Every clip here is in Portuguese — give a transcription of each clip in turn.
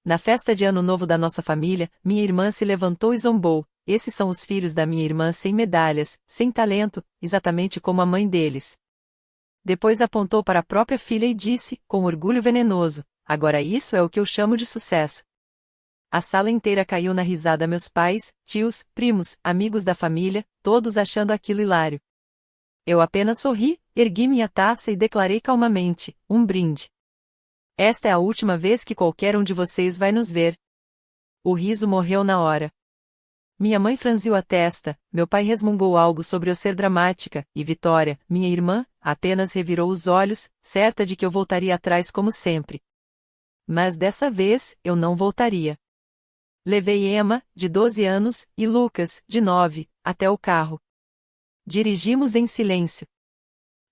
Na festa de Ano Novo da nossa família, minha irmã se levantou e zombou. Esses são os filhos da minha irmã sem medalhas, sem talento, exatamente como a mãe deles. Depois apontou para a própria filha e disse, com orgulho venenoso, agora isso é o que eu chamo de sucesso. A sala inteira caiu na risada, meus pais, tios, primos, amigos da família, todos achando aquilo hilário. Eu apenas sorri, ergui minha taça e declarei calmamente, um brinde. Esta é a última vez que qualquer um de vocês vai nos ver. O riso morreu na hora. Minha mãe franziu a testa, meu pai resmungou algo sobre eu ser dramática, e Vitória, minha irmã, apenas revirou os olhos, certa de que eu voltaria atrás como sempre. Mas dessa vez, eu não voltaria. Levei Emma, de 12 anos, e Lucas, de 9, até o carro. Dirigimos em silêncio.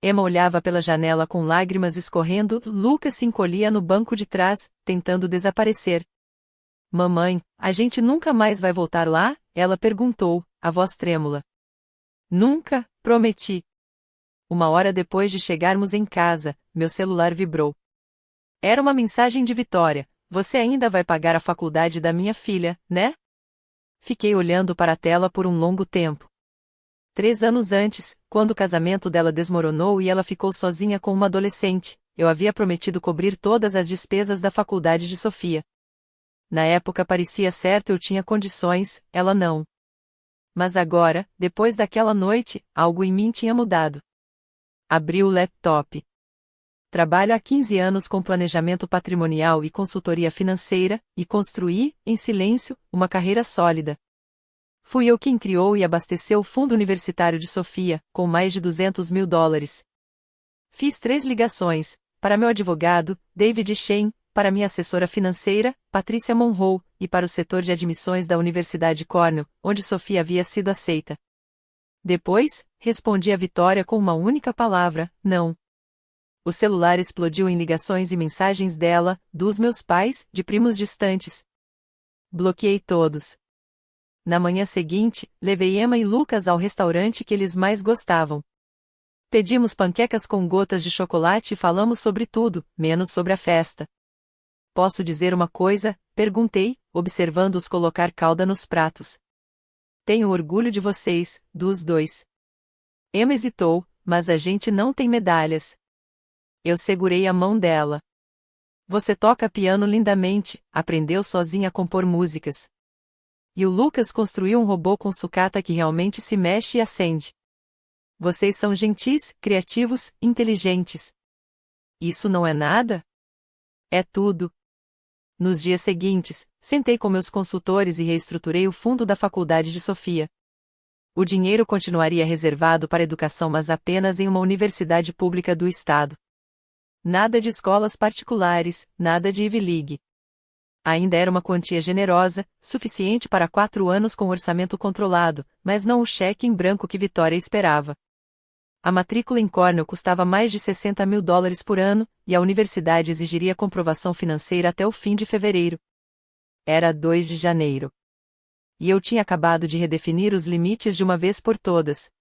Emma olhava pela janela com lágrimas escorrendo, Lucas se encolhia no banco de trás, tentando desaparecer. Mamãe, a gente nunca mais vai voltar lá? Ela perguntou, a voz trêmula. Nunca, prometi. 1 hora depois de chegarmos em casa, meu celular vibrou. Era uma mensagem de Vitória, você ainda vai pagar a faculdade da minha filha, né? Fiquei olhando para a tela por um longo tempo. 3 anos antes, quando o casamento dela desmoronou e ela ficou sozinha com uma adolescente, eu havia prometido cobrir todas as despesas da faculdade de Sofia. Na época parecia certo, eu tinha condições, ela não. Mas agora, depois daquela noite, algo em mim tinha mudado. Abri o laptop. Trabalho há 15 anos com planejamento patrimonial e consultoria financeira, e construí, em silêncio, uma carreira sólida. Fui eu quem criou e abasteceu o fundo universitário de Sofia, com mais de $200 mil. Fiz 3 ligações, para meu advogado, David Shen, para minha assessora financeira, Patrícia Monroe, e para o setor de admissões da Universidade Cornell, onde Sofia havia sido aceita. Depois, respondi a Vitória com uma única palavra, não. O celular explodiu em ligações e mensagens dela, dos meus pais, de primos distantes. Bloqueei todos. Na manhã seguinte, levei Emma e Lucas ao restaurante que eles mais gostavam. Pedimos panquecas com gotas de chocolate e falamos sobre tudo, menos sobre a festa. Posso dizer uma coisa? Perguntei, observando-os colocar calda nos pratos. Tenho orgulho de vocês, dos dois. Emma hesitou, mas a gente não tem medalhas. Eu segurei a mão dela. Você toca piano lindamente, aprendeu sozinha a compor músicas. E o Lucas construiu um robô com sucata que realmente se mexe e acende. Vocês são gentis, criativos, inteligentes. Isso não é nada? É tudo. Nos dias seguintes, sentei com meus consultores e reestruturei o fundo da faculdade de Sofia. O dinheiro continuaria reservado para a educação, mas apenas em uma universidade pública do estado. Nada de escolas particulares, nada de Ivy League. Ainda era uma quantia generosa, suficiente para 4 anos com orçamento controlado, mas não o cheque em branco que Vitória esperava. A matrícula em Cornell custava mais de $60 mil por ano, e a universidade exigiria comprovação financeira até o fim de fevereiro. Era 2 de janeiro. E eu tinha acabado de redefinir os limites de uma vez por todas.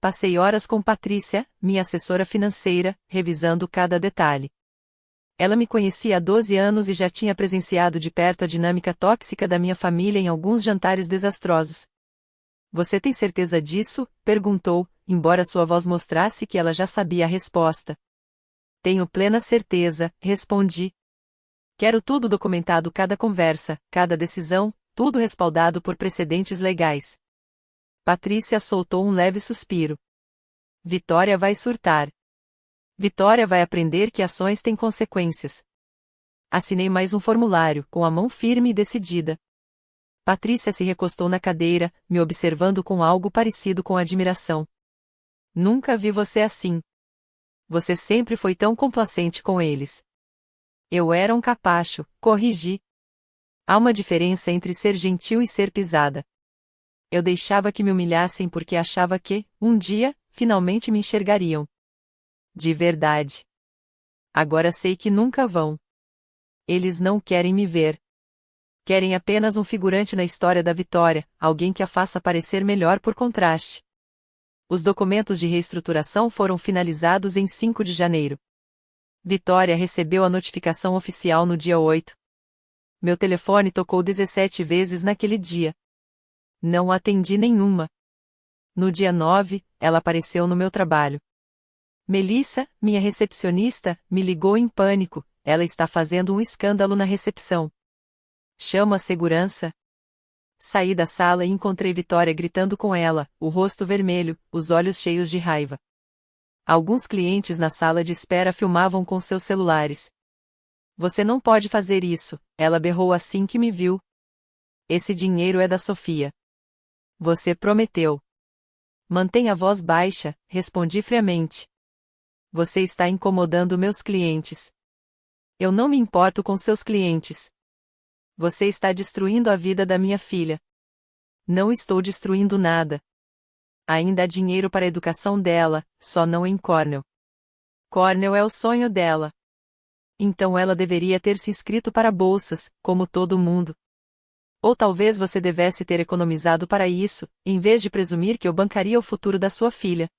Passei horas com Patrícia, minha assessora financeira, revisando cada detalhe. Ela me conhecia há 12 anos e já tinha presenciado de perto a dinâmica tóxica da minha família em alguns jantares desastrosos. Você tem certeza disso? Perguntou, embora sua voz mostrasse que ela já sabia a resposta. Tenho plena certeza, respondi. Quero tudo documentado, cada conversa, cada decisão, tudo respaldado por precedentes legais. Patrícia soltou um leve suspiro. Vitória vai surtar. Vitória vai aprender que ações têm consequências. Assinei mais um formulário, com a mão firme e decidida. Patrícia se recostou na cadeira, me observando com algo parecido com admiração. Nunca vi você assim. Você sempre foi tão complacente com eles. Eu era um capacho, corrigi. Há uma diferença entre ser gentil e ser pisada. Eu deixava que me humilhassem porque achava que, um dia, finalmente me enxergariam. De verdade. Agora sei que nunca vão. Eles não querem me ver. Querem apenas um figurante na história da Vitória, alguém que a faça parecer melhor por contraste. Os documentos de reestruturação foram finalizados em 5 de janeiro. Vitória recebeu a notificação oficial no dia 8. Meu telefone tocou 17 vezes naquele dia. Não atendi nenhuma. No dia 9, ela apareceu no meu trabalho. Melissa, minha recepcionista, me ligou em pânico. Ela está fazendo um escândalo na recepção. Chama a segurança. Saí da sala e encontrei Vitória gritando com ela, o rosto vermelho, os olhos cheios de raiva. Alguns clientes na sala de espera filmavam com seus celulares. Você não pode fazer isso, ela berrou assim que me viu. Esse dinheiro é da Sofia. Você prometeu. Mantenha a voz baixa, respondi friamente. Você está incomodando meus clientes. Eu não me importo com seus clientes. Você está destruindo a vida da minha filha. Não estou destruindo nada. Ainda há dinheiro para a educação dela, só não em Cornell. Cornell é o sonho dela. Então ela deveria ter se inscrito para bolsas, como todo mundo. Ou talvez você devesse ter economizado para isso, em vez de presumir que eu bancaria o futuro da sua filha.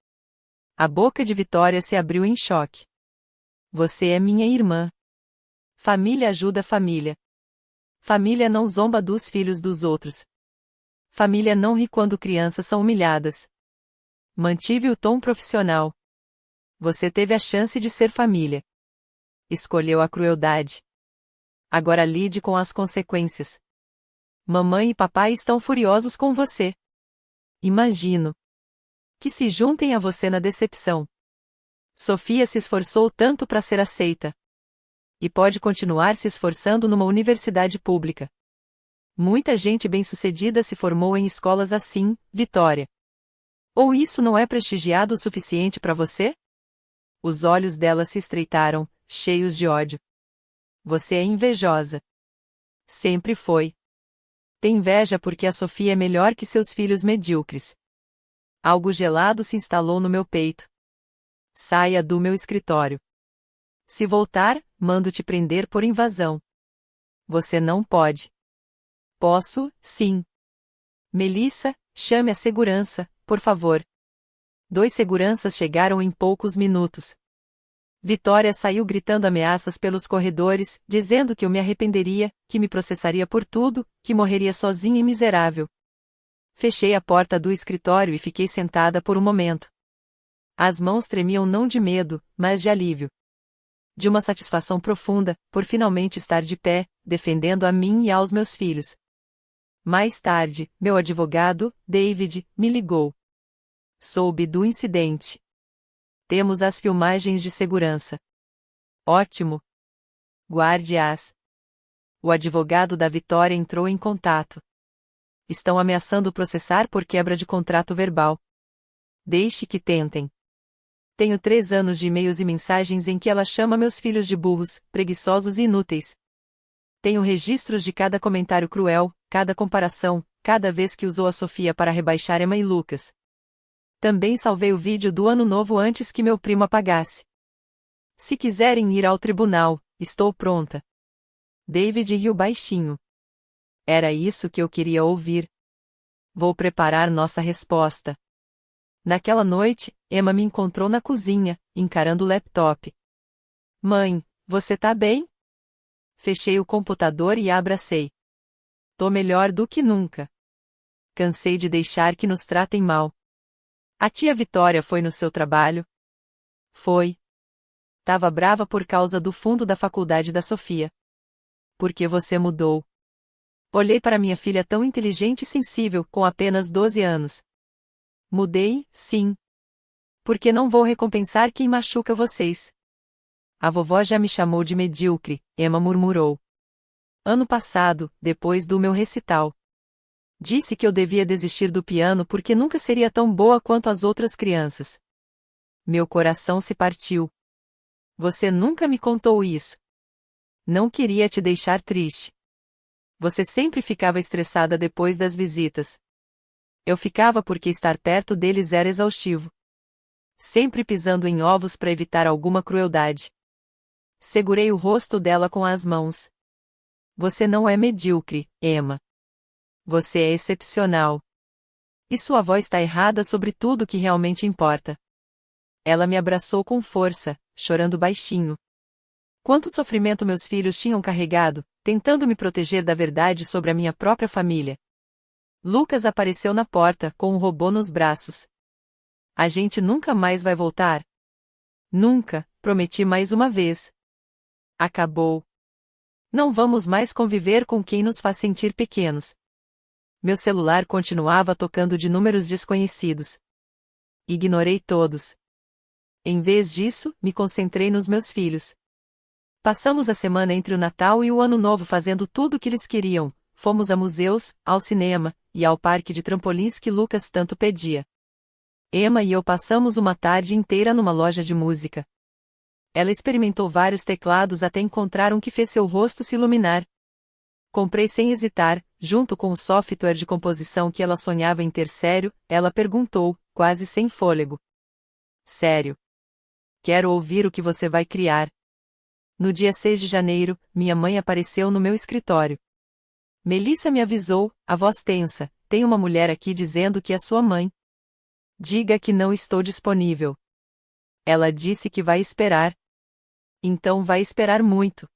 A boca de Vitória se abriu em choque. Você é minha irmã. Família ajuda família. Família não zomba dos filhos dos outros. Família não ri quando crianças são humilhadas. Mantive o tom profissional. Você teve a chance de ser família. Escolheu a crueldade. Agora lide com as consequências. Mamãe e papai estão furiosos com você. Imagino. Que se juntem a você na decepção. Sofia se esforçou tanto para ser aceita. E pode continuar se esforçando numa universidade pública. Muita gente bem-sucedida se formou em escolas assim, Vitória. Ou isso não é prestigiado o suficiente para você? Os olhos dela se estreitaram, cheios de ódio. Você é invejosa. Sempre foi. Tem inveja porque a Sofia é melhor que seus filhos medíocres. Algo gelado se instalou no meu peito. Saia do meu escritório. Se voltar, mando te prender por invasão. Você não pode. Posso, sim. Melissa, chame a segurança, por favor. 2 seguranças chegaram em poucos minutos. Vitória saiu gritando ameaças pelos corredores, dizendo que eu me arrependeria, que me processaria por tudo, que morreria sozinha e miserável. Fechei a porta do escritório e fiquei sentada por um momento. As mãos tremiam não de medo, mas de alívio. De uma satisfação profunda, por finalmente estar de pé, defendendo a mim e aos meus filhos. Mais tarde, meu advogado, David, me ligou. Soube do incidente. Temos as filmagens de segurança. Ótimo. Guarde-as. O advogado da Vitória entrou em contato. Estão ameaçando processar por quebra de contrato verbal. Deixe que tentem. Tenho 3 anos de e-mails e mensagens em que ela chama meus filhos de burros, preguiçosos e inúteis. Tenho registros de cada comentário cruel, cada comparação, cada vez que usou a Sofia para rebaixar Emma e Lucas. Também salvei o vídeo do ano novo antes que meu primo apagasse. Se quiserem ir ao tribunal, estou pronta. David riu baixinho. Era isso que eu queria ouvir. Vou preparar nossa resposta. Naquela noite, Emma me encontrou na cozinha, encarando o laptop. Mãe, você tá bem? Fechei o computador e a abracei. Tô melhor do que nunca. Cansei de deixar que nos tratem mal. A tia Vitória foi no seu trabalho? Foi. Tava brava por causa do fundo da faculdade da Sofia. Por que você mudou? Olhei para minha filha tão inteligente e sensível, com apenas 12 anos. Mudei, sim. Porque não vou recompensar quem machuca vocês. A vovó já me chamou de medíocre, Emma murmurou. Ano passado, depois do meu recital. Disse que eu devia desistir do piano porque nunca seria tão boa quanto as outras crianças. Meu coração se partiu. Você nunca me contou isso. Não queria te deixar triste. Você sempre ficava estressada depois das visitas. Eu ficava porque estar perto deles era exaustivo. Sempre pisando em ovos para evitar alguma crueldade. Segurei o rosto dela com as mãos. Você não é medíocre, Emma. Você é excepcional. E sua avó está errada sobre tudo o que realmente importa. Ela me abraçou com força, chorando baixinho. Quanto sofrimento meus filhos tinham carregado, tentando me proteger da verdade sobre a minha própria família. Lucas apareceu na porta, com um robô nos braços. A gente nunca mais vai voltar? Nunca, prometi mais uma vez. Acabou. Não vamos mais conviver com quem nos faz sentir pequenos. Meu celular continuava tocando de números desconhecidos. Ignorei todos. Em vez disso, me concentrei nos meus filhos. Passamos a semana entre o Natal e o Ano Novo fazendo tudo o que eles queriam. Fomos a museus, ao cinema, e ao parque de trampolins que Lucas tanto pedia. Emma e eu passamos uma tarde inteira numa loja de música. Ela experimentou vários teclados até encontrar um que fez seu rosto se iluminar. Comprei sem hesitar, junto com o software de composição que ela sonhava em ter. Sério? Ela perguntou, quase sem fôlego. Sério. Quero ouvir o que você vai criar. No dia 6 de janeiro, minha mãe apareceu no meu escritório. Melissa me avisou, a voz tensa, tem uma mulher aqui dizendo que é sua mãe. Diga que não estou disponível. Ela disse que vai esperar. Então vai esperar muito.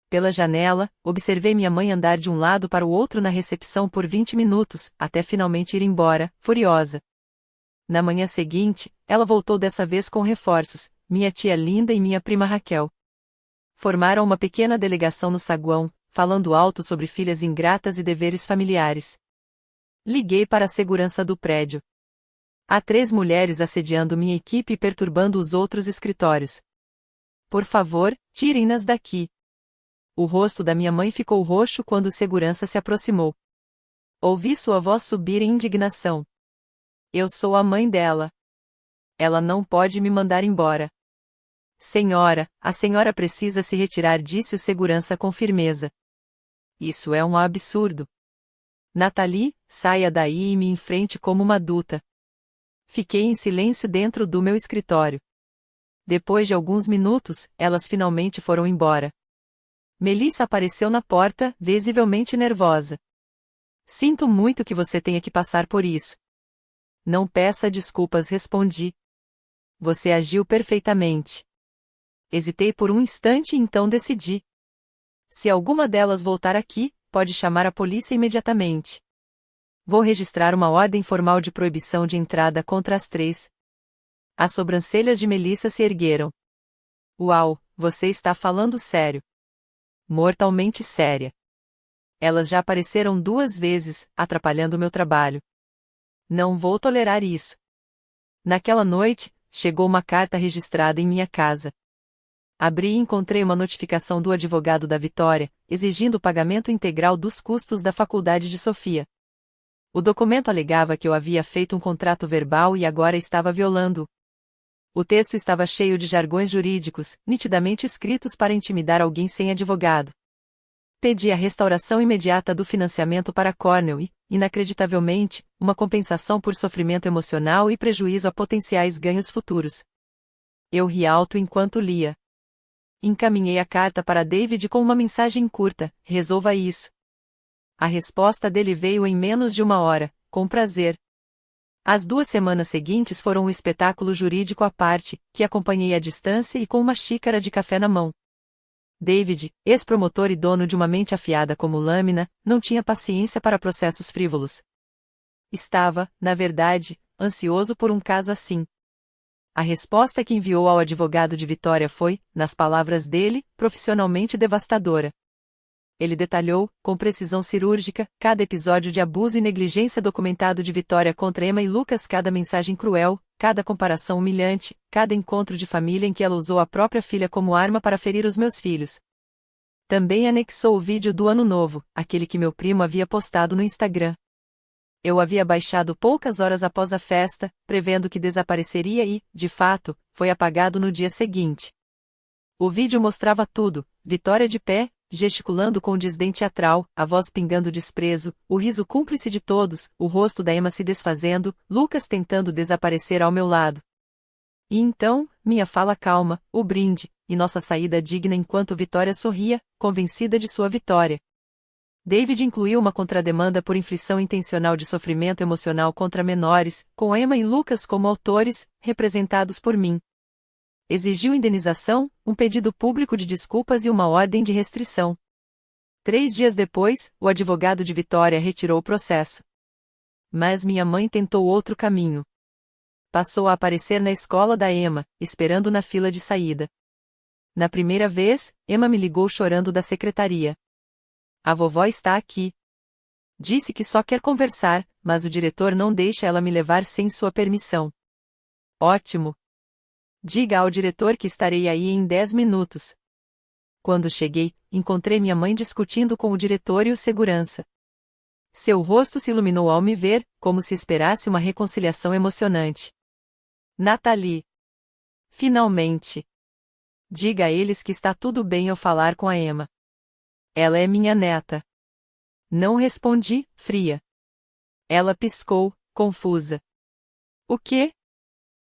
Pela janela, observei minha mãe andar de um lado para o outro na recepção por 20 minutos, até finalmente ir embora, furiosa. Na manhã seguinte, ela voltou dessa vez com reforços, minha tia Linda e minha prima Raquel. Formaram uma pequena delegação no saguão, falando alto sobre filhas ingratas e deveres familiares. Liguei para a segurança do prédio. Há 3 mulheres assediando minha equipe e perturbando os outros escritórios. Por favor, tirem-nas daqui. O rosto da minha mãe ficou roxo quando o segurança se aproximou. Ouvi sua voz subir em indignação. Eu sou a mãe dela. Ela não pode me mandar embora. Senhora, a senhora precisa se retirar, disse o segurança com firmeza. Isso é um absurdo. Nathalie, saia daí e me enfrente como uma adulta. Fiquei em silêncio dentro do meu escritório. Depois de alguns minutos, elas finalmente foram embora. Melissa apareceu na porta, visivelmente nervosa. Sinto muito que você tenha que passar por isso. Não peça desculpas, respondi. Você agiu perfeitamente. Hesitei por um instante e então decidi. Se alguma delas voltar aqui, pode chamar a polícia imediatamente. Vou registrar uma ordem formal de proibição de entrada contra as 3. As sobrancelhas de Melissa se ergueram. Uau, você está falando sério. Mortalmente séria. Elas já apareceram 2 vezes, atrapalhando meu trabalho. Não vou tolerar isso. Naquela noite, chegou uma carta registrada em minha casa. Abri e encontrei uma notificação do advogado da Vitória, exigindo o pagamento integral dos custos da faculdade de Sofia. O documento alegava que eu havia feito um contrato verbal e agora estava violando-o. O texto estava cheio de jargões jurídicos, nitidamente escritos para intimidar alguém sem advogado. Pedi a restauração imediata do financiamento para Cornell e, inacreditavelmente, uma compensação por sofrimento emocional e prejuízo a potenciais ganhos futuros. Eu ri alto enquanto lia. Encaminhei a carta para David com uma mensagem curta: resolva isso. A resposta dele veio em menos de 1 hora: com prazer. As 2 semanas seguintes foram um espetáculo jurídico à parte, que acompanhei à distância e com uma xícara de café na mão. David, ex-promotor e dono de uma mente afiada como lâmina, não tinha paciência para processos frívolos. Estava, na verdade, ansioso por um caso assim. A resposta que enviou ao advogado de Vitória foi, nas palavras dele, profissionalmente devastadora. Ele detalhou, com precisão cirúrgica, cada episódio de abuso e negligência documentado de Vitória contra Emma e Lucas, cada mensagem cruel, cada comparação humilhante, cada encontro de família em que ela usou a própria filha como arma para ferir os meus filhos. Também anexou o vídeo do Ano Novo, aquele que meu primo havia postado no Instagram. Eu havia baixado poucas horas após a festa, prevendo que desapareceria e, de fato, foi apagado no dia seguinte. O vídeo mostrava tudo: Vitória de pé, gesticulando com desdém teatral, a voz pingando desprezo, o riso cúmplice de todos, o rosto da Emma se desfazendo, Lucas tentando desaparecer ao meu lado. E então, minha fala calma, o brinde, e nossa saída digna enquanto Vitória sorria, convencida de sua vitória. David incluiu uma contrademanda por inflição intencional de sofrimento emocional contra menores, com Emma e Lucas como autores, representados por mim. Exigiu indenização, um pedido público de desculpas e uma ordem de restrição. 3 dias depois, o advogado de Vitória retirou o processo. Mas minha mãe tentou outro caminho. Passou a aparecer na escola da Emma, esperando na fila de saída. Na primeira vez, Emma me ligou chorando da secretaria. A vovó está aqui. Disse que só quer conversar, mas o diretor não deixa ela me levar sem sua permissão. Ótimo. Diga ao diretor que estarei aí em 10 minutos. Quando cheguei, encontrei minha mãe discutindo com o diretor e o segurança. Seu rosto se iluminou ao me ver, como se esperasse uma reconciliação emocionante. Nathalie. Finalmente. Diga a eles que está tudo bem eu falar com a Emma. Ela é minha neta. Não respondi, fria. Ela piscou, confusa. O quê?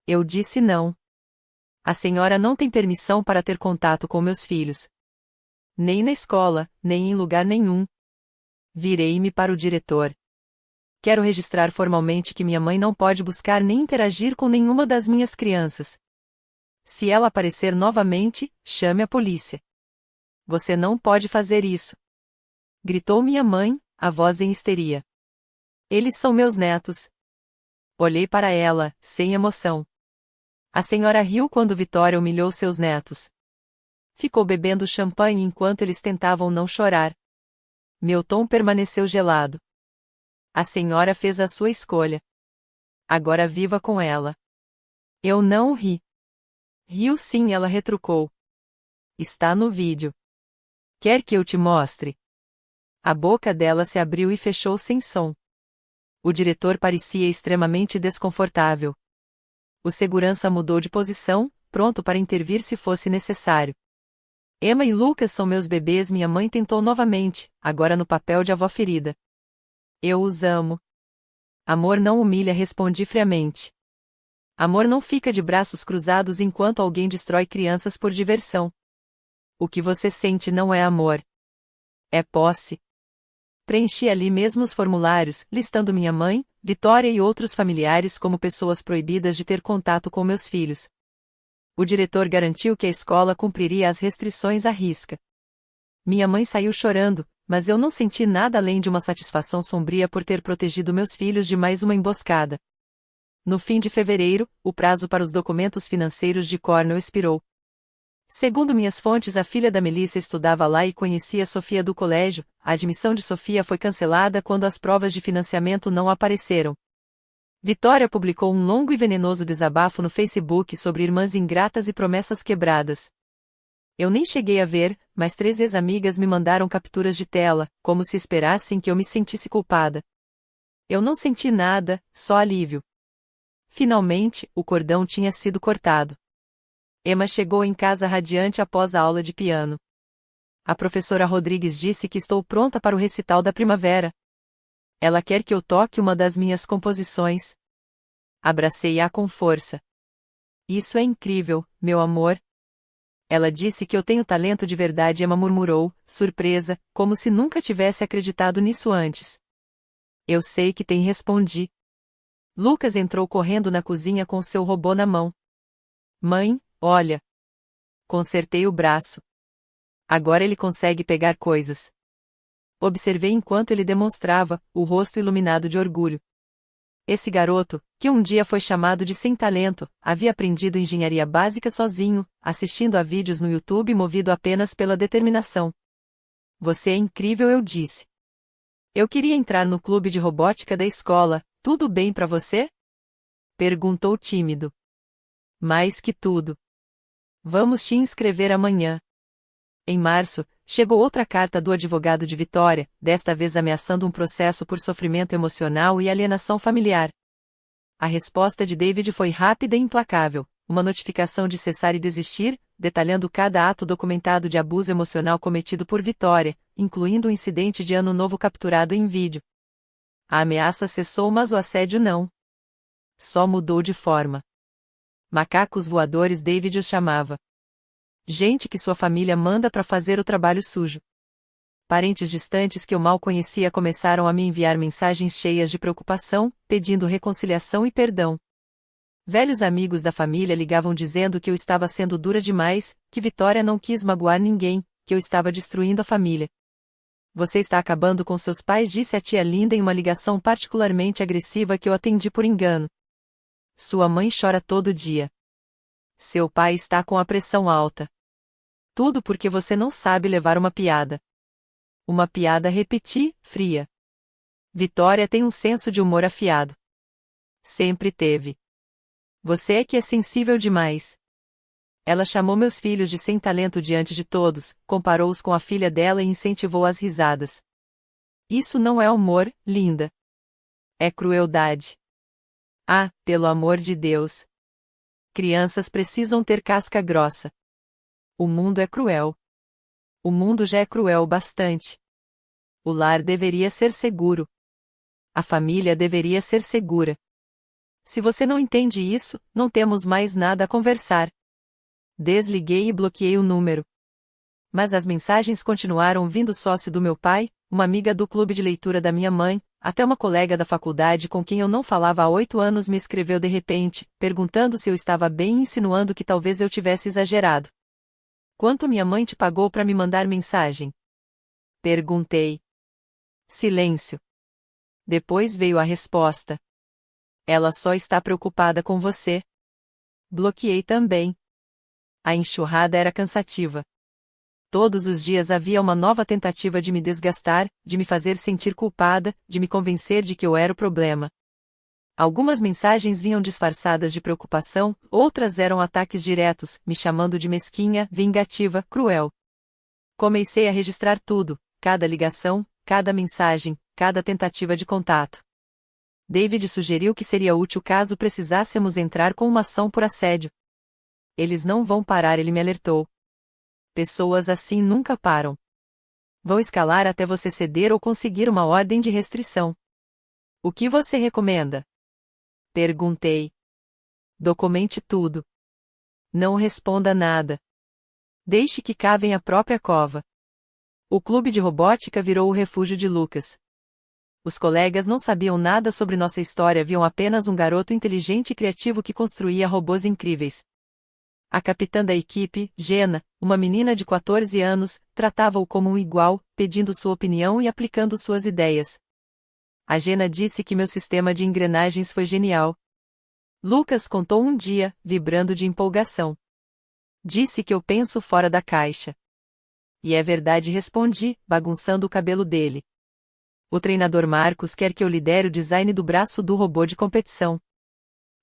Eu disse não. A senhora não tem permissão para ter contato com meus filhos. Nem na escola, nem em lugar nenhum. Virei-me para o diretor. Quero registrar formalmente que minha mãe não pode buscar nem interagir com nenhuma das minhas crianças. Se ela aparecer novamente, chame a polícia. Você não pode fazer isso. Gritou minha mãe, a voz em histeria. Eles são meus netos. Olhei para ela, sem emoção. A senhora riu quando Vitória humilhou seus netos. Ficou bebendo champanhe enquanto eles tentavam não chorar. Meu tom permaneceu gelado. A senhora fez a sua escolha. Agora viva com ela. Eu não ri. Riu sim, ela retrucou. Está no vídeo. Quer que eu te mostre? A boca dela se abriu e fechou sem som. O diretor parecia extremamente desconfortável. O segurança mudou de posição, pronto para intervir se fosse necessário. Emma e Lucas são meus bebês, minha mãe tentou novamente, agora no papel de avó ferida. Eu os amo. Amor não humilha, respondi friamente. Amor não fica de braços cruzados enquanto alguém destrói crianças por diversão. O que você sente não é amor. É posse. Preenchi ali mesmo os formulários, listando minha mãe, Vitória e outros familiares como pessoas proibidas de ter contato com meus filhos. O diretor garantiu que a escola cumpriria as restrições à risca. Minha mãe saiu chorando, mas eu não senti nada além de uma satisfação sombria por ter protegido meus filhos de mais uma emboscada. No fim de fevereiro, o prazo para os documentos financeiros de Cornell expirou. Segundo minhas fontes, a filha da Melissa estudava lá e conhecia Sofia do colégio. A admissão de Sofia foi cancelada quando as provas de financiamento não apareceram. Vitória publicou um longo e venenoso desabafo no Facebook sobre irmãs ingratas e promessas quebradas. Eu nem cheguei a ver, mas 3 ex-amigas me mandaram capturas de tela, como se esperassem que eu me sentisse culpada. Eu não senti nada, só alívio. Finalmente, o cordão tinha sido cortado. Emma chegou em casa radiante após a aula de piano. A professora Rodrigues disse que estou pronta para o recital da primavera. Ela quer que eu toque uma das minhas composições. Abracei-a com força. Isso é incrível, meu amor. Ela disse que eu tenho talento de verdade, Emma murmurou, surpresa, como se nunca tivesse acreditado nisso antes. Eu sei que tem, respondi. Lucas entrou correndo na cozinha com seu robô na mão. Mãe, olha. Consertei o braço. Agora ele consegue pegar coisas. Observei enquanto ele demonstrava, o rosto iluminado de orgulho. Esse garoto, que um dia foi chamado de sem talento, havia aprendido engenharia básica sozinho, assistindo a vídeos no YouTube movido apenas pela determinação. Você é incrível, eu disse. Eu queria entrar no clube de robótica da escola, tudo bem para você? Perguntou tímido. Mais que tudo. Vamos te inscrever amanhã. Em março, chegou outra carta do advogado de Vitória, desta vez ameaçando um processo por sofrimento emocional e alienação familiar. A resposta de David foi rápida e implacável, uma notificação de cessar e desistir, detalhando cada ato documentado de abuso emocional cometido por Vitória, incluindo o incidente de Ano Novo capturado em vídeo. A ameaça cessou, mas o assédio não. Só mudou de forma. Macacos voadores, David os chamava. Gente que sua família manda para fazer o trabalho sujo. Parentes distantes que eu mal conhecia começaram a me enviar mensagens cheias de preocupação, pedindo reconciliação e perdão. Velhos amigos da família ligavam dizendo que eu estava sendo dura demais, que Vitória não quis magoar ninguém, que eu estava destruindo a família. Você está acabando com seus pais, disse a tia Linda em uma ligação particularmente agressiva que eu atendi por engano. Sua mãe chora todo dia. Seu pai está com a pressão alta. Tudo porque você não sabe levar uma piada. Uma piada, repeti, fria. Vitória tem um senso de humor afiado. Sempre teve. Você é que é sensível demais. Ela chamou meus filhos de sem talento diante de todos, comparou-os com a filha dela e incentivou as risadas. Isso não é humor, Linda. É crueldade. Ah, pelo amor de Deus. Crianças precisam ter casca grossa. O mundo é cruel. O mundo já é cruel bastante. O lar deveria ser seguro. A família deveria ser segura. Se você não entende isso, não temos mais nada a conversar. Desliguei e bloqueei o número. Mas as mensagens continuaram vindo. Sócio do meu pai, uma amiga do clube de leitura da minha mãe, até uma colega da faculdade com quem eu não falava há 8 anos me escreveu de repente, perguntando se eu estava bem e insinuando que talvez eu tivesse exagerado. Quanto minha mãe te pagou para me mandar mensagem? Perguntei. Silêncio. Depois veio a resposta. Ela só está preocupada com você. Bloqueei também. A enxurrada era cansativa. Todos os dias havia uma nova tentativa de me desgastar, de me fazer sentir culpada, de me convencer de que eu era o problema. Algumas mensagens vinham disfarçadas de preocupação, outras eram ataques diretos, me chamando de mesquinha, vingativa, cruel. Comecei a registrar tudo, cada ligação, cada mensagem, cada tentativa de contato. David sugeriu que seria útil caso precisássemos entrar com uma ação por assédio. Eles não vão parar, ele me alertou. Pessoas assim nunca param. Vão escalar até você ceder ou conseguir uma ordem de restrição. O que você recomenda? Perguntei. Documente tudo. Não responda nada. Deixe que cavem a própria cova. O clube de robótica virou o refúgio de Lucas. Os colegas não sabiam nada sobre nossa história, viam apenas um garoto inteligente e criativo que construía robôs incríveis. A capitã da equipe, Jenna, uma menina de 14 anos, tratava-o como um igual, pedindo sua opinião e aplicando suas ideias. A Jenna disse que meu sistema de engrenagens foi genial. Lucas contou um dia, vibrando de empolgação. Disse que eu penso fora da caixa. E é verdade, respondi, bagunçando o cabelo dele. O treinador Marcos quer que eu lidere o design do braço do robô de competição.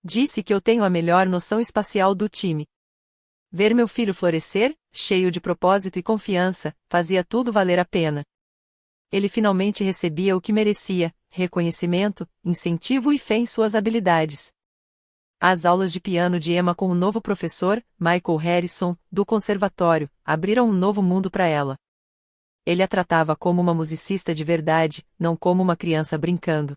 Disse que eu tenho a melhor noção espacial do time. Ver meu filho florescer, cheio de propósito e confiança, fazia tudo valer a pena. Ele finalmente recebia o que merecia, reconhecimento, incentivo e fé em suas habilidades. As aulas de piano de Emma com o novo professor, Michael Harrison, do conservatório, abriram um novo mundo para ela. Ele a tratava como uma musicista de verdade, não como uma criança brincando.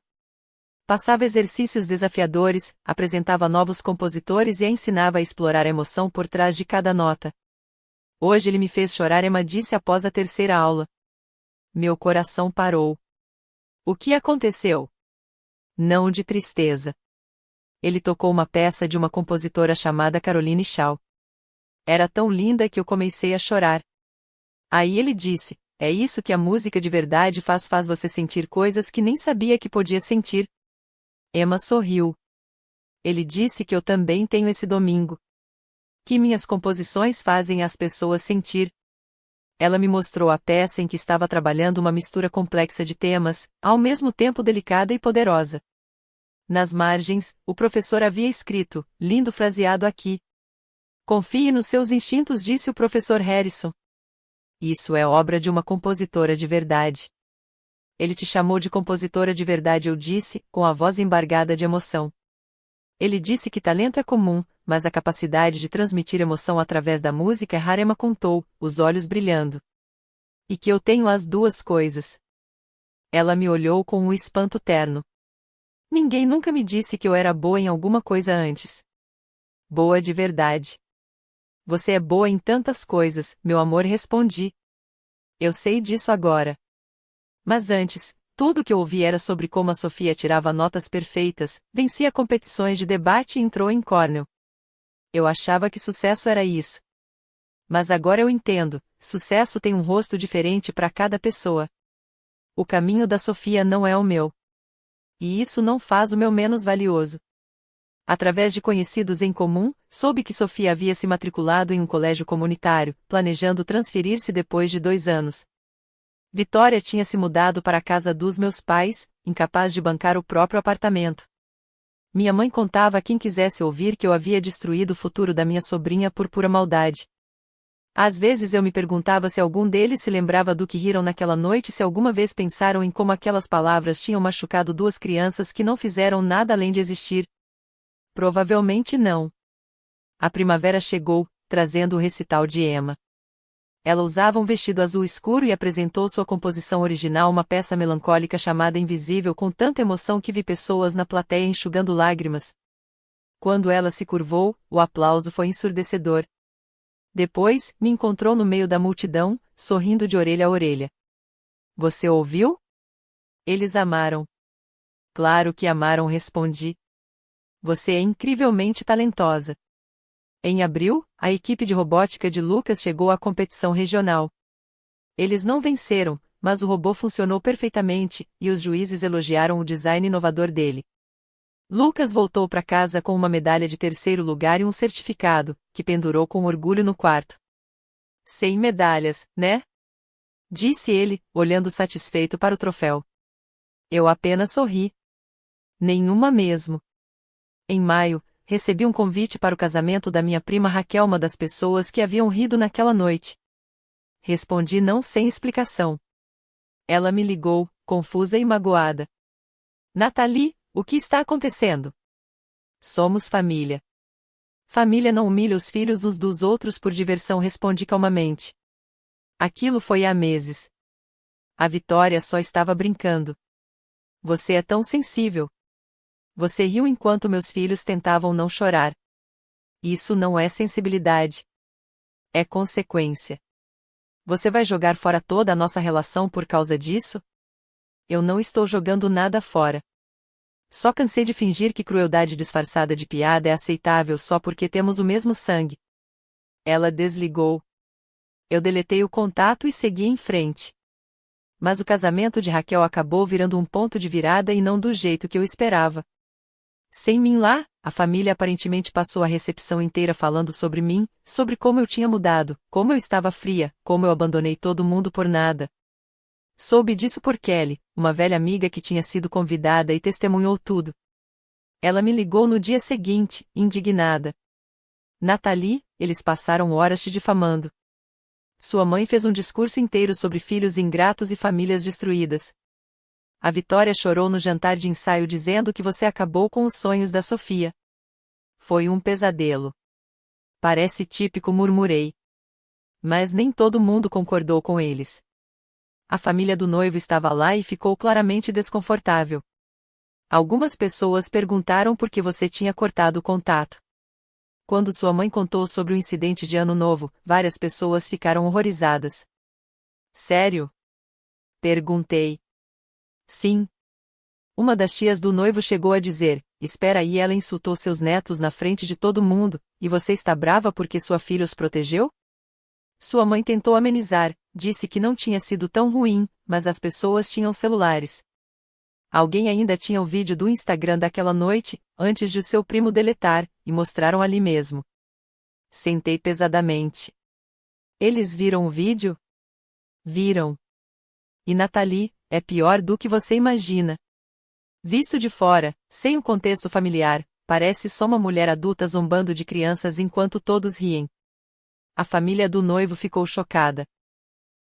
Passava exercícios desafiadores, apresentava novos compositores e a ensinava a explorar a emoção por trás de cada nota. Hoje ele me fez chorar, Emma disse após a terceira aula. Meu coração parou. O que aconteceu? Não de tristeza. Ele tocou uma peça de uma compositora chamada Caroline Shaw. Era tão linda que eu comecei a chorar. Aí ele disse, é isso que a música de verdade faz você sentir coisas que nem sabia que podia sentir. Emma sorriu. Ele disse que eu também tenho esse domingo. Que minhas composições fazem as pessoas sentir. Ela me mostrou a peça em que estava trabalhando uma mistura complexa de temas, ao mesmo tempo delicada e poderosa. Nas margens, o professor havia escrito, lindo fraseado aqui. Confie nos seus instintos, disse o professor Harrison. Isso é obra de uma compositora de verdade. Ele te chamou de compositora de verdade, eu disse, com a voz embargada de emoção. Ele disse que talento é comum, mas a capacidade de transmitir emoção através da música é rara, Emma contou, os olhos brilhando. E que eu tenho as duas coisas. Ela me olhou com um espanto terno. Ninguém nunca me disse que eu era boa em alguma coisa antes. Boa de verdade. Você é boa em tantas coisas, meu amor, respondi. Eu sei disso agora. Mas antes, tudo que eu ouvi era sobre como a Sofia tirava notas perfeitas, vencia competições de debate e entrou em Cornell. Eu achava que sucesso era isso. Mas agora eu entendo, sucesso tem um rosto diferente para cada pessoa. O caminho da Sofia não é o meu. E isso não faz o meu menos valioso. Através de conhecidos em comum, soube que Sofia havia se matriculado em um colégio comunitário, planejando transferir-se depois de 2 anos. Vitória tinha se mudado para a casa dos meus pais, incapaz de bancar o próprio apartamento. Minha mãe contava a quem quisesse ouvir que eu havia destruído o futuro da minha sobrinha por pura maldade. Às vezes eu me perguntava se algum deles se lembrava do que riram naquela noite, se alguma vez pensaram em como aquelas palavras tinham machucado 2 crianças que não fizeram nada além de existir. Provavelmente não. A primavera chegou, trazendo o recital de Emma. Ela usava um vestido azul escuro e apresentou sua composição original, uma peça melancólica chamada Invisível, com tanta emoção que vi pessoas na plateia enxugando lágrimas. Quando ela se curvou, o aplauso foi ensurdecedor. Depois, me encontrou no meio da multidão, sorrindo de orelha a orelha. Você ouviu? Eles amaram. Claro que amaram, respondi. Você é incrivelmente talentosa. Em abril, a equipe de robótica de Lucas chegou à competição regional. Eles não venceram, mas o robô funcionou perfeitamente, e os juízes elogiaram o design inovador dele. Lucas voltou para casa com uma medalha de 3º lugar e um certificado, que pendurou com orgulho no quarto. 100 medalhas, né? Disse ele, olhando satisfeito para o troféu. Eu apenas sorri. Nenhuma mesmo. Em maio, recebi um convite para o casamento da minha prima Raquel, uma das pessoas que haviam rido naquela noite. Respondi não sem explicação. Ela me ligou, confusa e magoada. Nathalie, o que está acontecendo? Somos família. Família não humilha os filhos uns dos outros por diversão, respondi calmamente. Aquilo foi há meses. A Vitória só estava brincando. Você é tão sensível. Você riu enquanto meus filhos tentavam não chorar. Isso não é sensibilidade. É consequência. Você vai jogar fora toda a nossa relação por causa disso? Eu não estou jogando nada fora. Só cansei de fingir que crueldade disfarçada de piada é aceitável só porque temos o mesmo sangue. Ela desligou. Eu deletei o contato e segui em frente. Mas o casamento de Raquel acabou virando um ponto de virada e não do jeito que eu esperava. Sem mim lá, a família aparentemente passou a recepção inteira falando sobre mim, sobre como eu tinha mudado, como eu estava fria, como eu abandonei todo mundo por nada. Soube disso por Kelly, uma velha amiga que tinha sido convidada e testemunhou tudo. Ela me ligou no dia seguinte, indignada. Nathalie, eles passaram horas te difamando. Sua mãe fez um discurso inteiro sobre filhos ingratos e famílias destruídas. A Vitória chorou no jantar de ensaio dizendo que você acabou com os sonhos da Sofia. Foi um pesadelo. Parece típico, murmurei. Mas nem todo mundo concordou com eles. A família do noivo estava lá e ficou claramente desconfortável. Algumas pessoas perguntaram por que você tinha cortado o contato. Quando sua mãe contou sobre o incidente de Ano Novo, várias pessoas ficaram horrorizadas. Sério? Perguntei. Sim. Uma das tias do noivo chegou a dizer, espera aí, ela insultou seus netos na frente de todo mundo, e você está brava porque sua filha os protegeu? Sua mãe tentou amenizar, disse que não tinha sido tão ruim, mas as pessoas tinham celulares. Alguém ainda tinha o vídeo do Instagram daquela noite, antes de seu primo deletar, e mostraram ali mesmo. Sentei pesadamente. Eles viram o vídeo? Viram. E Nathalie, é pior do que você imagina. Visto de fora, sem o contexto familiar, parece só uma mulher adulta zombando de crianças enquanto todos riem. A família do noivo ficou chocada.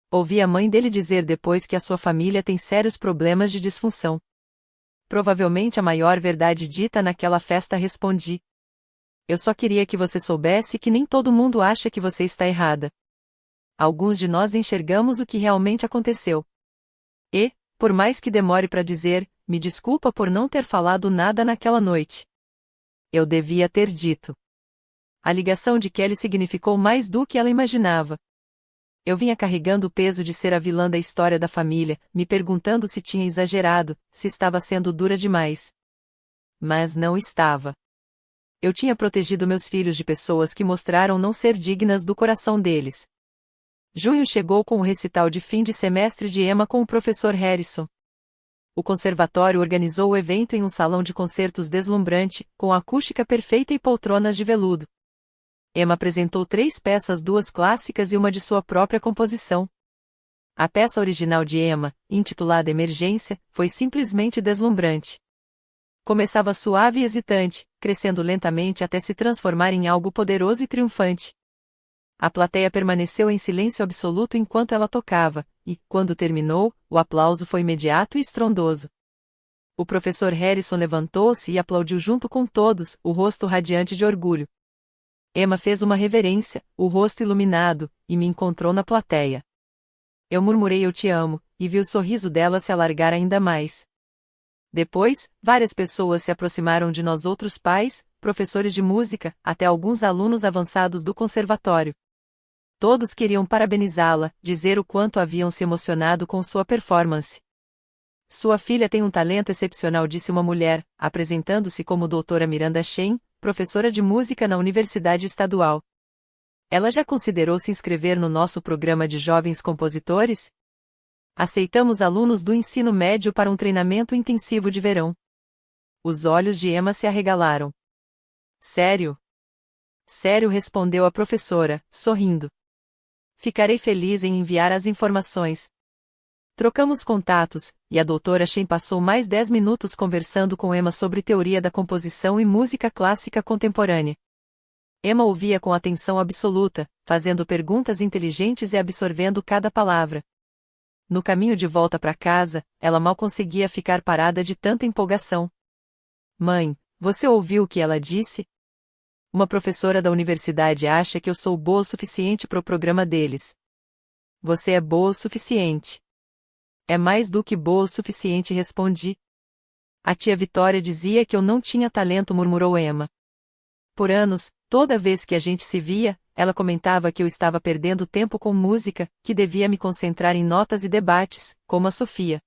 Ouvi a mãe dele dizer depois que a sua família tem sérios problemas de disfunção. Provavelmente a maior verdade dita naquela festa, respondi. Eu só queria que você soubesse que nem todo mundo acha que você está errada. Alguns de nós enxergamos o que realmente aconteceu. E, por mais que demore para dizer, me desculpa por não ter falado nada naquela noite. Eu devia ter dito. A ligação de Kelly significou mais do que ela imaginava. Eu vinha carregando o peso de ser a vilã da história da família, me perguntando se tinha exagerado, se estava sendo dura demais. Mas não estava. Eu tinha protegido meus filhos de pessoas que mostraram não ser dignas do coração deles. Junho chegou com o recital de fim de semestre de Emma com o professor Harrison. O conservatório organizou o evento em um salão de concertos deslumbrante, com acústica perfeita e poltronas de veludo. Emma apresentou 3 peças, 2 clássicas e uma de sua própria composição. A peça original de Emma, intitulada Emergência, foi simplesmente deslumbrante. Começava suave e hesitante, crescendo lentamente até se transformar em algo poderoso e triunfante. A plateia permaneceu em silêncio absoluto enquanto ela tocava, e, quando terminou, o aplauso foi imediato e estrondoso. O professor Harrison levantou-se e aplaudiu junto com todos, o rosto radiante de orgulho. Emma fez uma reverência, o rosto iluminado, e me encontrou na plateia. Eu murmurei "eu te amo", e vi o sorriso dela se alargar ainda mais. Depois, várias pessoas se aproximaram de nós, outros pais, professores de música, até alguns alunos avançados do conservatório. Todos queriam parabenizá-la, dizer o quanto haviam se emocionado com sua performance. Sua filha tem um talento excepcional, disse uma mulher, apresentando-se como doutora Miranda Shen, professora de música na Universidade Estadual. Ela já considerou se inscrever no nosso programa de jovens compositores? Aceitamos alunos do ensino médio para um treinamento intensivo de verão. Os olhos de Emma se arregalaram. Sério? Sério, respondeu a professora, sorrindo. Ficarei feliz em enviar as informações. Trocamos contatos, e a doutora Shen passou mais 10 minutos conversando com Emma sobre teoria da composição e música clássica contemporânea. Emma ouvia com atenção absoluta, fazendo perguntas inteligentes e absorvendo cada palavra. No caminho de volta para casa, ela mal conseguia ficar parada de tanta empolgação. Mãe, você ouviu o que ela disse? Uma professora da universidade acha que eu sou boa o suficiente para o programa deles. Você é boa o suficiente. É mais do que boa o suficiente, respondi. A tia Vitória dizia que eu não tinha talento, murmurou Emma. Por anos, toda vez que a gente se via, ela comentava que eu estava perdendo tempo com música, que devia me concentrar em notas e debates, como a Sofia.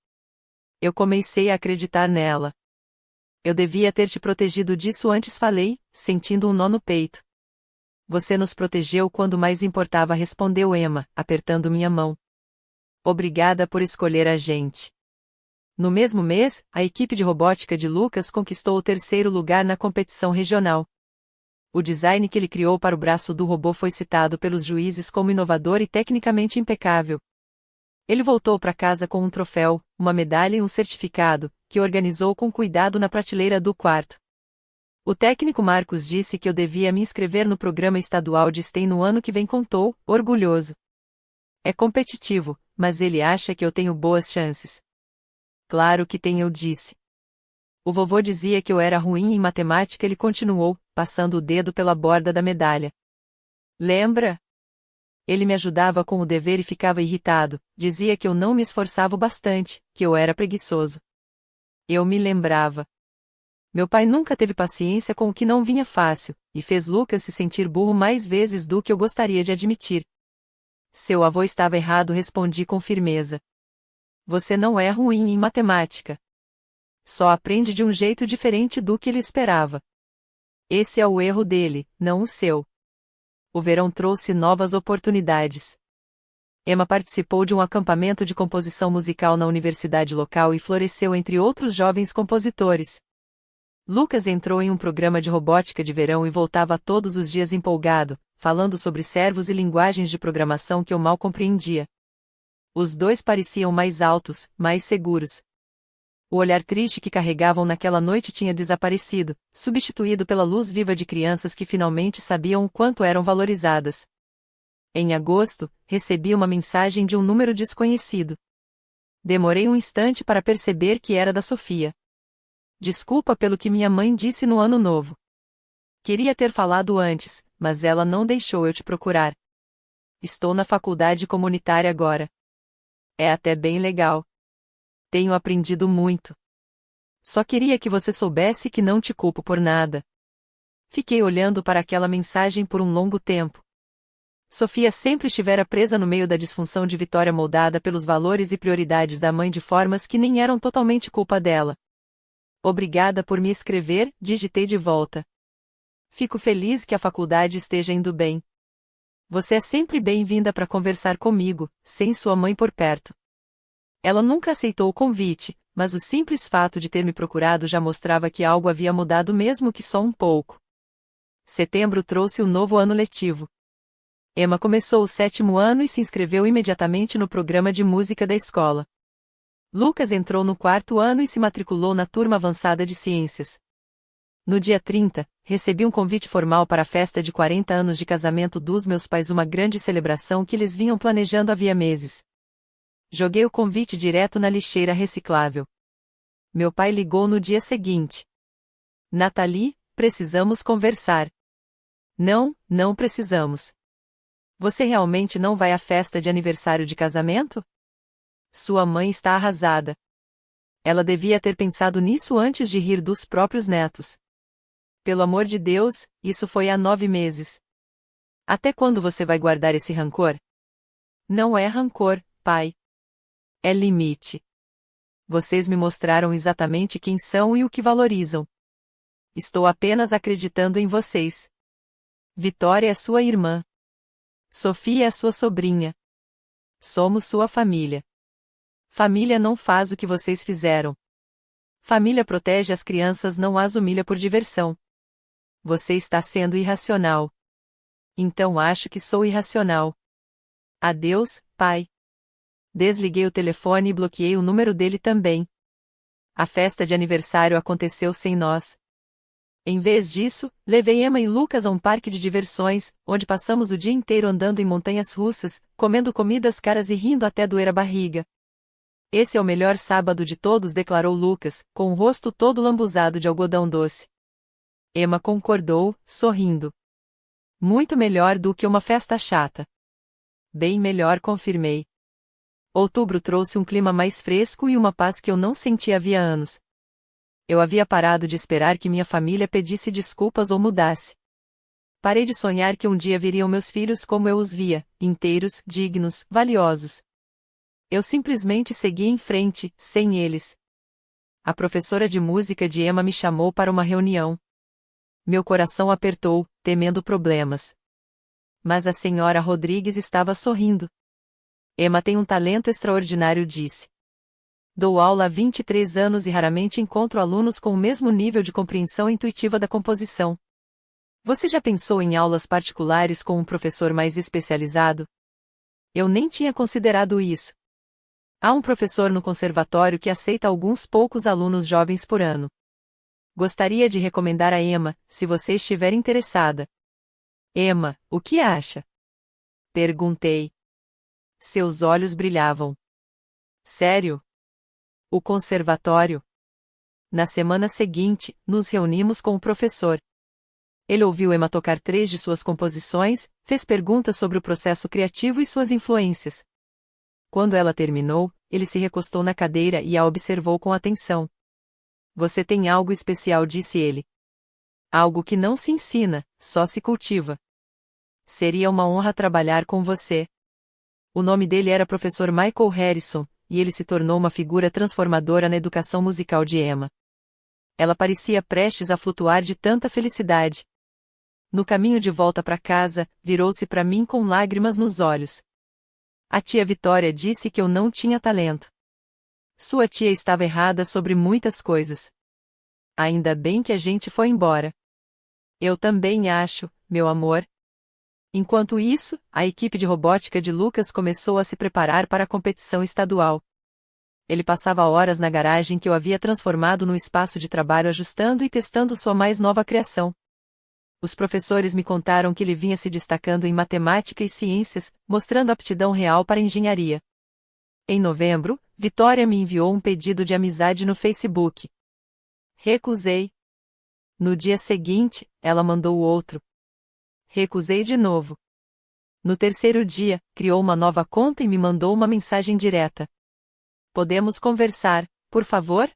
Eu comecei a acreditar nela. Eu devia ter te protegido disso antes, falei, sentindo um nó no peito. Você nos protegeu quando mais importava, respondeu Emma, apertando minha mão. Obrigada por escolher a gente. No mesmo mês, a equipe de robótica de Lucas conquistou o 3º lugar na competição regional. O design que ele criou para o braço do robô foi citado pelos juízes como inovador e tecnicamente impecável. Ele voltou para casa com um troféu, uma medalha e um certificado, que organizou com cuidado na prateleira do quarto. O técnico Marcos disse que eu devia me inscrever no programa estadual de STEM no ano que vem, contou, orgulhoso. É competitivo, mas ele acha que eu tenho boas chances. Claro que tem, eu disse. O vovô dizia que eu era ruim em matemática, ele continuou, passando o dedo pela borda da medalha. Lembra? Ele me ajudava com o dever e ficava irritado, dizia que eu não me esforçava o bastante, que eu era preguiçoso. Eu me lembrava. Meu pai nunca teve paciência com o que não vinha fácil, e fez Lucas se sentir burro mais vezes do que eu gostaria de admitir. Seu avô estava errado, respondi com firmeza. Você não é ruim em matemática. Só aprende de um jeito diferente do que ele esperava. Esse é o erro dele, não o seu. O verão trouxe novas oportunidades. Emma participou de um acampamento de composição musical na universidade local e floresceu entre outros jovens compositores. Lucas entrou em um programa de robótica de verão e voltava todos os dias empolgado, falando sobre servos e linguagens de programação que eu mal compreendia. Os dois pareciam mais altos, mais seguros. O olhar triste que carregavam naquela noite tinha desaparecido, substituído pela luz viva de crianças que finalmente sabiam o quanto eram valorizadas. Em agosto, recebi uma mensagem de um número desconhecido. Demorei um instante para perceber que era da Sofia. Desculpa pelo que minha mãe disse no ano novo. Queria ter falado antes, mas ela não deixou eu te procurar. Estou na faculdade comunitária agora. É até bem legal. Tenho aprendido muito. Só queria que você soubesse que não te culpo por nada. Fiquei olhando para aquela mensagem por um longo tempo. Sofia sempre estivera presa no meio da disfunção de Vitória, moldada pelos valores e prioridades da mãe de formas que nem eram totalmente culpa dela. Obrigada por me escrever, digitei de volta. Fico feliz que a faculdade esteja indo bem. Você é sempre bem-vinda para conversar comigo, sem sua mãe por perto. Ela nunca aceitou o convite, mas o simples fato de ter me procurado já mostrava que algo havia mudado mesmo que só um pouco. Setembro trouxe o novo ano letivo. Emma começou o 7º ano e se inscreveu imediatamente no programa de música da escola. Lucas entrou no 4º ano e se matriculou na turma avançada de ciências. No dia 30, recebi um convite formal para a festa de 40 anos de casamento dos meus pais, uma grande celebração que eles vinham planejando havia meses. Joguei o convite direto na lixeira reciclável. Meu pai ligou no dia seguinte. Nathalie, precisamos conversar. Não, não precisamos. Você realmente não vai à festa de aniversário de casamento? Sua mãe está arrasada. Ela devia ter pensado nisso antes de rir dos próprios netos. Pelo amor de Deus, isso foi há 9 meses. Até quando você vai guardar esse rancor? Não é rancor, pai. É limite. Vocês me mostraram exatamente quem são e o que valorizam. Estou apenas acreditando em vocês. Vitória é sua irmã. Sofia é sua sobrinha. Somos sua família. Família não faz o que vocês fizeram. Família protege as crianças, não as humilha por diversão. Você está sendo irracional. Então acho que sou irracional. Adeus, pai. Desliguei o telefone e bloqueei o número dele também. A festa de aniversário aconteceu sem nós. Em vez disso, levei Emma e Lucas a um parque de diversões, onde passamos o dia inteiro andando em montanhas russas, comendo comidas caras e rindo até doer a barriga. Esse é o melhor sábado de todos, declarou Lucas, com o rosto todo lambuzado de algodão doce. Emma concordou, sorrindo. Muito melhor do que uma festa chata. Bem melhor, confirmei. Outubro trouxe um clima mais fresco e uma paz que eu não sentia havia anos. Eu havia parado de esperar que minha família pedisse desculpas ou mudasse. Parei de sonhar que um dia viriam meus filhos como eu os via, inteiros, dignos, valiosos. Eu simplesmente segui em frente, sem eles. A professora de música de Emma me chamou para uma reunião. Meu coração apertou, temendo problemas. Mas a senhora Rodrigues estava sorrindo. Emma tem um talento extraordinário, disse. Dou aula há 23 anos e raramente encontro alunos com o mesmo nível de compreensão intuitiva da composição. Você já pensou em aulas particulares com um professor mais especializado? Eu nem tinha considerado isso. Há um professor no conservatório que aceita alguns poucos alunos jovens por ano. Gostaria de recomendar a Emma, se você estiver interessada. Emma, o que acha? Perguntei. Seus olhos brilhavam. Sério? O conservatório? Na semana seguinte, nos reunimos com o professor. Ele ouviu Emma tocar 3 de suas composições, fez perguntas sobre o processo criativo e suas influências. Quando ela terminou, ele se recostou na cadeira e a observou com atenção. Você tem algo especial, disse ele. Algo que não se ensina, só se cultiva. Seria uma honra trabalhar com você. O nome dele era Professor Michael Harrison, e ele se tornou uma figura transformadora na educação musical de Emma. Ela parecia prestes a flutuar de tanta felicidade. No caminho de volta para casa, virou-se para mim com lágrimas nos olhos. A tia Vitória disse que eu não tinha talento. Sua tia estava errada sobre muitas coisas. Ainda bem que a gente foi embora. Eu também acho, meu amor. Enquanto isso, a equipe de robótica de Lucas começou a se preparar para a competição estadual. Ele passava horas na garagem que eu havia transformado num espaço de trabalho, ajustando e testando sua mais nova criação. Os professores me contaram que ele vinha se destacando em matemática e ciências, mostrando aptidão real para engenharia. Em novembro, Vitória me enviou um pedido de amizade no Facebook. Recusei. No dia seguinte, ela mandou outro. Recusei de novo. No terceiro dia, criou uma nova conta e me mandou uma mensagem direta. Podemos conversar, por favor?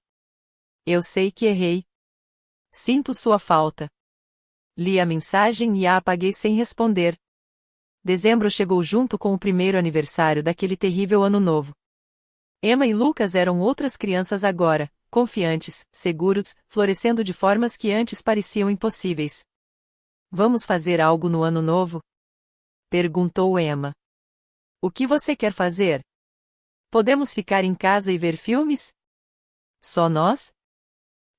Eu sei que errei. Sinto sua falta. Li a mensagem e a apaguei sem responder. Dezembro chegou junto com o primeiro aniversário daquele terrível ano novo. Emma e Lucas eram outras crianças agora, confiantes, seguros, florescendo de formas que antes pareciam impossíveis. Vamos fazer algo no ano novo? Perguntou Emma. O que você quer fazer? Podemos ficar em casa e ver filmes? Só nós?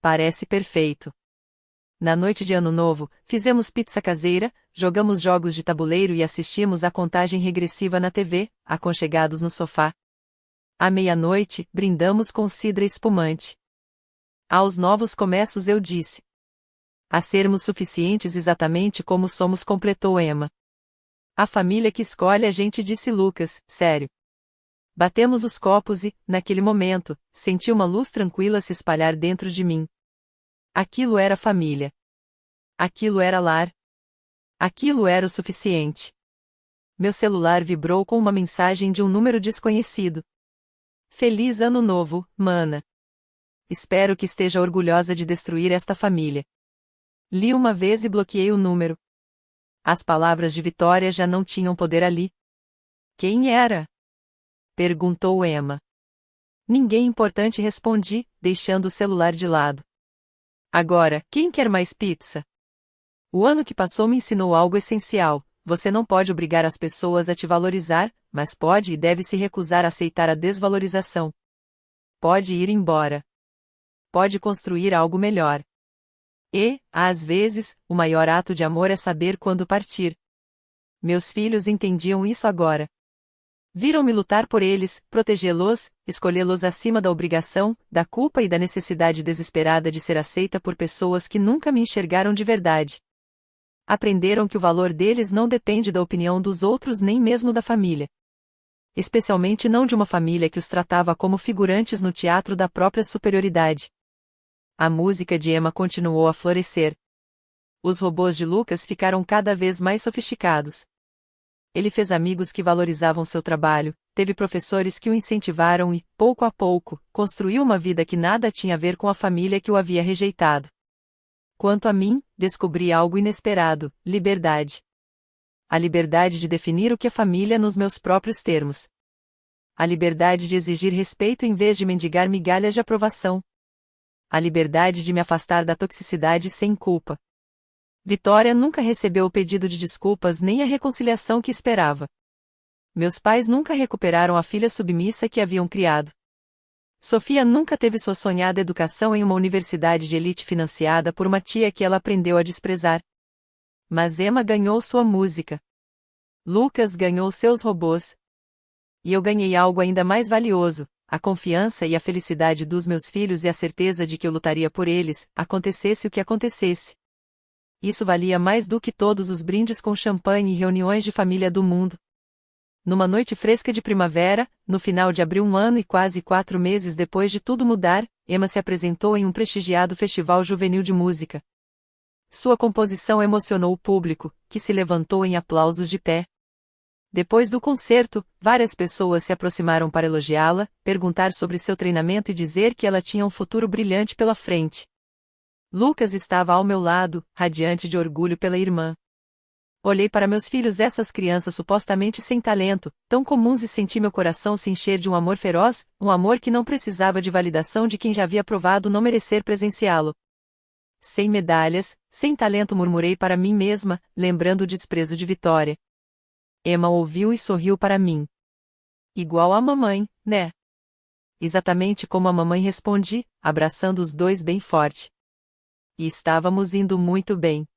Parece perfeito. Na noite de Ano Novo, fizemos pizza caseira, jogamos jogos de tabuleiro e assistimos à contagem regressiva na TV, aconchegados no sofá. À meia-noite, brindamos com cidra espumante. Aos novos começos eu disse. A sermos suficientes exatamente como somos, completou Emma. A família que escolhe a gente, disse Lucas, sério. Batemos os copos e, naquele momento, senti uma luz tranquila se espalhar dentro de mim. Aquilo era família. Aquilo era lar. Aquilo era o suficiente. Meu celular vibrou com uma mensagem de um número desconhecido. Feliz Ano Novo, mana. Espero que esteja orgulhosa de destruir esta família. Li uma vez e bloqueei o número. As palavras de vitória já não tinham poder ali. Quem era? Perguntou Emma. Ninguém importante, respondi, deixando o celular de lado. Agora, quem quer mais pizza? O ano que passou me ensinou algo essencial. Você não pode obrigar as pessoas a te valorizar, mas pode e deve se recusar a aceitar a desvalorização. Pode ir embora. Pode construir algo melhor. E, às vezes, o maior ato de amor é saber quando partir. Meus filhos entendiam isso agora. Viram-me lutar por eles, protegê-los, escolhê-los acima da obrigação, da culpa e da necessidade desesperada de ser aceita por pessoas que nunca me enxergaram de verdade. Aprenderam que o valor deles não depende da opinião dos outros nem mesmo da família. Especialmente não de uma família que os tratava como figurantes no teatro da própria superioridade. A música de Emma continuou a florescer. Os robôs de Lucas ficaram cada vez mais sofisticados. Ele fez amigos que valorizavam seu trabalho, teve professores que o incentivaram e, pouco a pouco, construiu uma vida que nada tinha a ver com a família que o havia rejeitado. Quanto a mim, descobri algo inesperado: liberdade. A liberdade de definir o que é família nos meus próprios termos. A liberdade de exigir respeito em vez de mendigar migalhas de aprovação. A liberdade de me afastar da toxicidade sem culpa. Vitória nunca recebeu o pedido de desculpas nem a reconciliação que esperava. Meus pais nunca recuperaram a filha submissa que haviam criado. Sofia nunca teve sua sonhada educação em uma universidade de elite financiada por uma tia que ela aprendeu a desprezar. Mas Emma ganhou sua música. Lucas ganhou seus robôs. E eu ganhei algo ainda mais valioso: a confiança e a felicidade dos meus filhos e a certeza de que eu lutaria por eles, acontecesse o que acontecesse. Isso valia mais do que todos os brindes com champanhe e reuniões de família do mundo. Numa noite fresca de primavera, no final de abril, um ano e quase 4 meses depois de tudo mudar, Emma se apresentou em um prestigiado festival juvenil de música. Sua composição emocionou o público, que se levantou em aplausos de pé. Depois do concerto, várias pessoas se aproximaram para elogiá-la, perguntar sobre seu treinamento e dizer que ela tinha um futuro brilhante pela frente. Lucas estava ao meu lado, radiante de orgulho pela irmã. Olhei para meus filhos, essas crianças supostamente sem talento, tão comuns, e senti meu coração se encher de um amor feroz, um amor que não precisava de validação de quem já havia provado não merecer presenciá-lo. Sem medalhas, sem talento, murmurei para mim mesma, lembrando o desprezo de Vitória. Emma ouviu e sorriu para mim. Igual a mamãe, né? Exatamente como a mamãe, respondi, abraçando os dois bem forte. E estávamos indo muito bem.